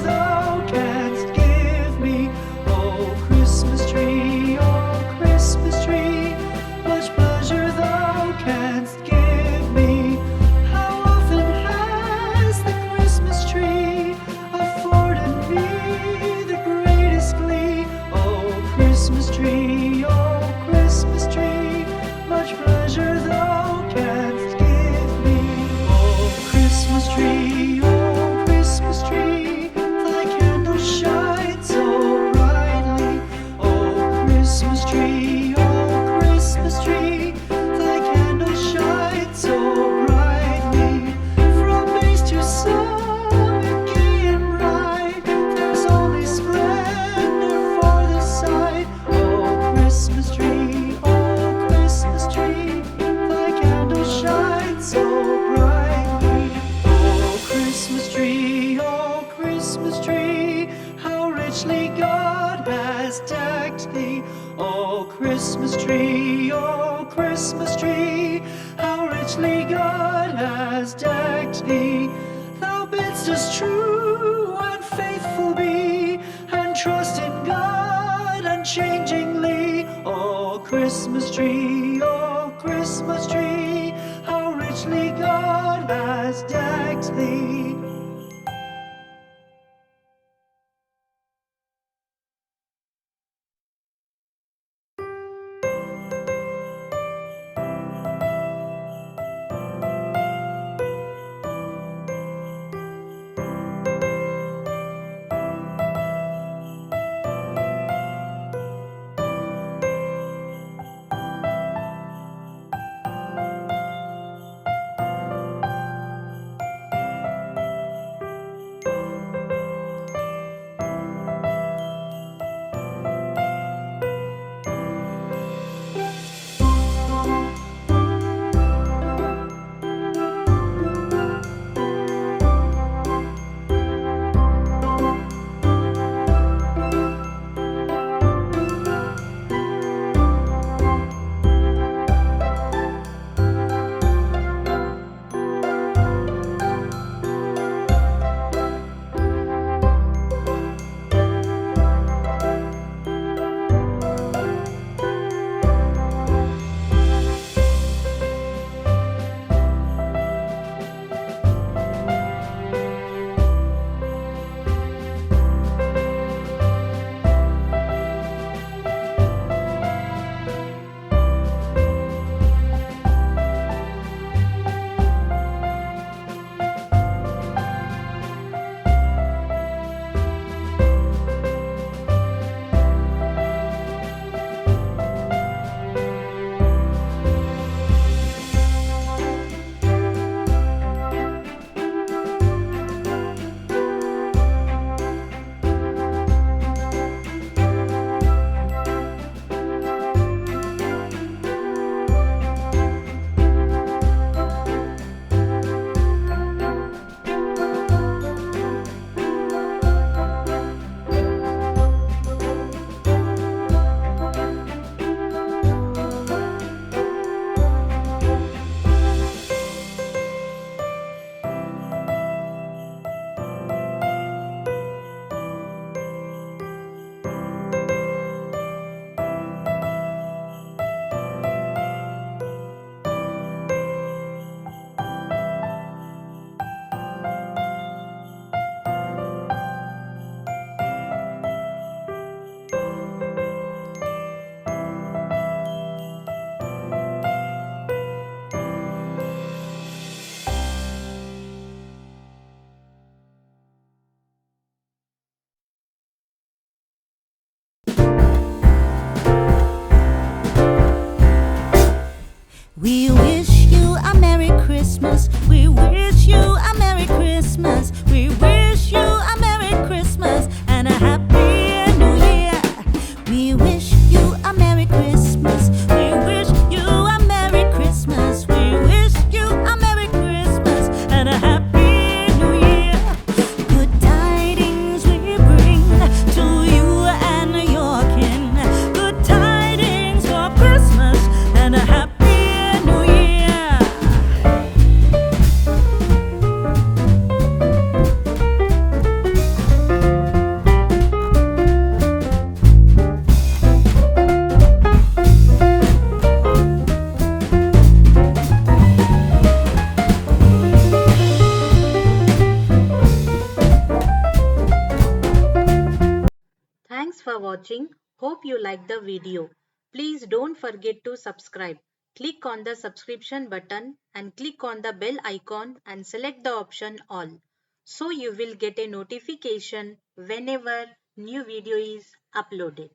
thou canst give me. Oh Christmas tree, much pleasure thou canst give me. How often has the Christmas tree afforded me the greatest glee? Oh Christmas tree, much pleasure thou canst give me. Oh Christmas tree, thy candle shines so brightly. Oh Christmas tree, thy candle shines so brightly. From base to summit, gay and bright, there's only splendor for the sight. Oh Christmas tree, thy candle shines so brightly. Oh Christmas tree, how richly God has decked thee. Oh Christmas tree, how richly God has decked thee. Thou bidst us true and faithful be, and trust in God unchangingly. Oh Christmas tree, how richly God has decked thee. We wish you a Merry Christmas. We wish you a Merry Christmas. We wish you a Merry Christmas and a Happy New Year. We wish you a Merry Christmas. We wish you a Merry Christmas. We wish you a Merry Christmas and a Happy New Year. Good tidings we bring to you and your kin. Good tidings for Christmas and a Happy New Year. for watching. Hope you liked the video. Please don't forget to subscribe. Click on the subscription button and click on the bell icon and select the option all. So you will get a notification whenever new video is uploaded.